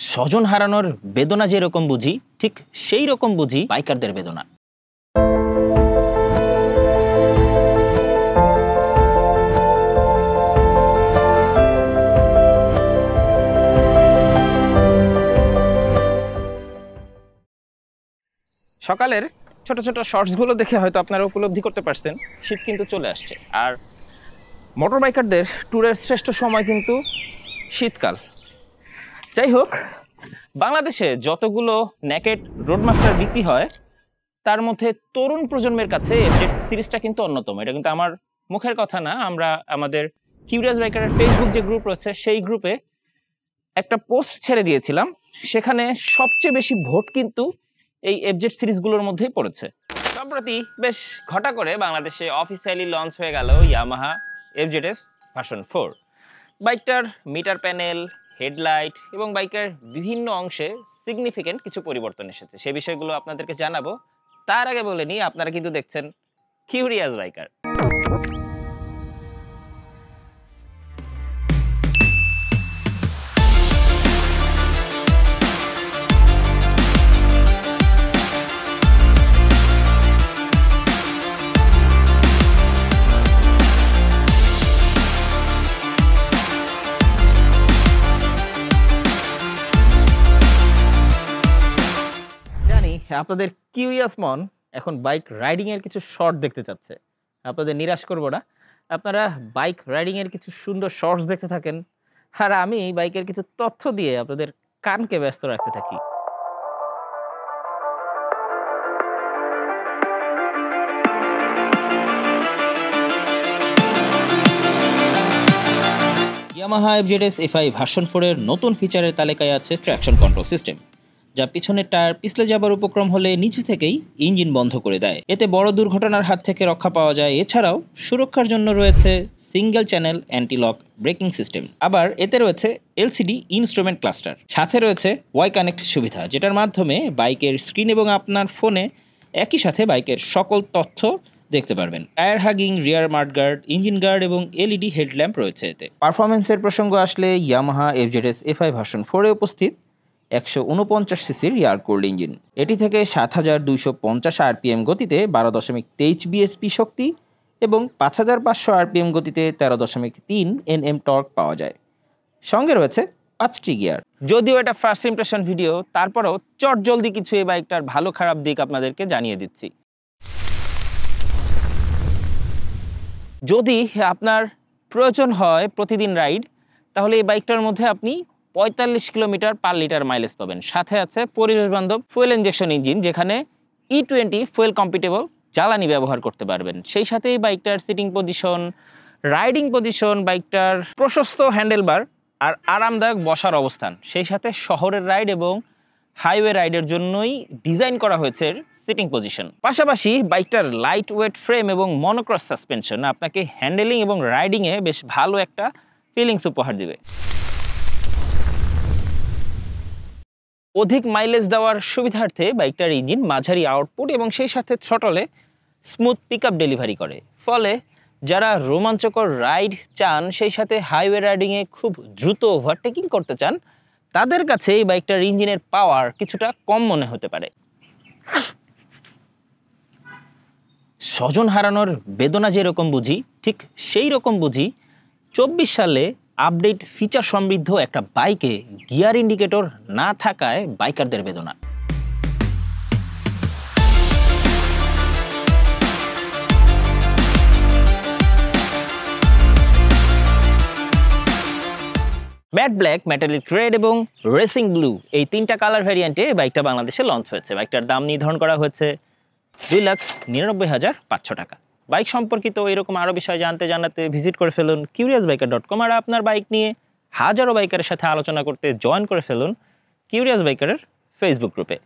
স্বজন হারানোর বেদনা যেরকম বুঝি, ঠিক সেই রকম বুঝি বাইকারদের বেদনা। সকালের ছোট ছোট শর্টসগুলো দেখে হয়তো আপনারা উপলব্ধি করতে পারছেন শীত কিন্তু চলে আসছে, আর মোটর বাইকারদের ট্যুরের শ্রেষ্ঠ সময় কিন্তু শীতকাল। যাই হোক, বাংলাদেশে যতগুলো নেকেড রোডমাস্টার বিক্রি হয় তার মধ্যে তরুণ প্রজন্মের কাছে এফজেড সিরিজটা কিন্তু অন্যতম। এটা কিন্তু আমার মুখের কথা না, আমরা আমাদের কিউরিয়াস বাইকারের ফেসবুক যে গ্রুপ রয়েছে সেই গ্রুপে একটা পোস্ট ছেড়ে দিয়েছিলাম, সেখানে সবচেয়ে বেশি ভোট কিন্তু এই এফজেড সিরিজগুলোর মধ্যেই পড়েছে। সম্প্রতি বেশ ঘটা করে বাংলাদেশে অফিসিয়ালি লঞ্চ হয়ে গেল ইয়ামাহা এফজেডএস ভার্সন 4। বাইকটার মিটার প্যানেল, হেডলাইট এবং বাইকের বিভিন্ন অংশে সিগনিফিকেন্ট কিছু পরিবর্তন এসেছে, সেই বিষয়গুলো আপনাদেরকে জানাবো। তার আগে বলে নিই, আপনারা কিন্তু দেখছেন কিউরিয়াস বাইকার। আপনাদের কিউরিয়াস মন এখন বাইক রাইডিং এর কিছু শর্ট দেখতে চাচ্ছে। আপনাদের নিরাশ করব না, আপনারা বাইক রাইডিং এর কিছু সুন্দর শর্টস দেখতে থাকেন, আর আমি বাইকের কিছু তথ্য দিয়ে আপনাদের কানকে ব্যস্ত রাখতে থাকি। ইয়ামাহা এফজেডএস এফআই ভার্সন 4 এর নতুন ফিচারের তালিকায় আছে ট্র্যাকশন কন্ট্রোল সিস্টেম, যা পিছনের টায়ার পিছলে যাবার উপক্রম হলে নিচে থেকেই ইঞ্জিন বন্ধ করে দেয়। এতে বড় দুর্ঘটনার হাত থেকে রক্ষা পাওয়া যায়। এছাড়াও সুরক্ষার জন্য রয়েছে single channel anti lock braking system. আবার এতে রয়েছে এলসিডি ইনস্ট্রুমেন্ট ক্লাস্টার, সাথে রয়েছে ওয়াই কানেক্ট সুবিধা, যেটার মাধ্যমে বাইকের স্ক্রিন এবং আপনার ফোনে একই সাথে বাইকের সকল তথ্য দেখতে পারবেন। টায়ার হাগিং, রিয়ার মাডগার্ড, ইঞ্জিন গার্ড এবং এলইডি হেডল্যাম্প রয়েছে এতে। পারফরমেন্সের প্রসঙ্গ আসলে ইয়ামাহা এফজেডএস এফআই ভার্সন 4 এ উপস্থিত 149 সিসির এয়ার কুলড ইঞ্জিন। এটি থেকে 7250 আরপিএম গতিতে 12.23 বিএসপি শক্তি এবং 5500 আরপিএম গতিতে 13.3 এনএম টর্ক পাওয়া যায়। সঙ্গে রয়েছে 5টি গিয়ার। যদিও এটা ফার্স্ট ইমপ্রেশন ভিডিও, তারপরেও চটজলদি কিছু এই বাইকটার ভালো খারাপ দিক আপনাদেরকে জানিয়ে দিচ্ছি। যদি আপনার প্রয়োজন হয় প্রতিদিন রাইড, তাহলে এই বাইকটার মধ্যে আপনি 45 কিলোমিটার পার লিটার মাইলেজ পাবেন। সাথে আছে পরিবেশ বান্ধব ফুয়েল ইনজেকশন ইঞ্জিন, যেখানে E20 ফুয়েল কম্পিটেবল জ্বালানি ব্যবহার করতে পারবেন। সেই সাথে এই বাইকটার সিটিং পজিশন, রাইডিং পজিশন, বাইকটার প্রশস্ত হ্যান্ডেলবার আর আরামদায়ক বসার অবস্থান, সেই সাথে শহরের রাইড এবং হাইওয়ে রাইডের জন্যই ডিজাইন করা হয়েছে সিটিং পজিশন। পাশাপাশি বাইকটার লাইট ওয়েট ফ্রেম এবং মনোক্রস সাসপেনশন আপনাকে হ্যান্ডেলিং এবং রাইডিংয়ে বেশ ভালো একটা ফিলিংস উপহার দেবে। অধিক মাইলেজ দেওয়ার সুবিধার্থে বাইকটার ইঞ্জিন মাঝারি আউটপুট এবং সেই সাথে থ্রটলে স্মুথ পিকআপ ডেলিভারি করে। ফলে যারা রোমাঞ্চকর রাইড চান, সেই সাথে হাইওয়ে রাইডিংয়ে খুব দ্রুত ওভারটেকিং করতে চান, তাদের কাছে এই বাইকটার ইঞ্জিনের পাওয়ার কিছুটা কম মনে হতে পারে। স্বজন হারানোর বেদনা যেরকম বুঝি, ঠিক সেই রকম বুঝি 24 সালে আপডেট ফিচার সমৃদ্ধ একটা বাইকে গিয়ার ইন্ডিকেটর না থাকায় বাইকারদের বেদনা। ম্যাট ব্ল্যাক, মেটালিক রেড এবং রেসিং ব্লু, এই 3টা কালার ভ্যারিয়েন্টে বাইকটা বাংলাদেশে লঞ্চ হয়েছে। বাইকটার দাম নির্ধারণ করা হয়েছে 2,99,500 টাকা। বাইক সম্পর্কিত এরকম আরও বিষয় জানাতে ভিজিট করে ফেলুন curious-biker.com, আর আপনার বাইক নিয়ে হাজারো বাইকারের সাথে আলোচনা করতে জয়েন করে ফেলুন কিউরিয়াস বাইকারের ফেসবুক গ্রুপে।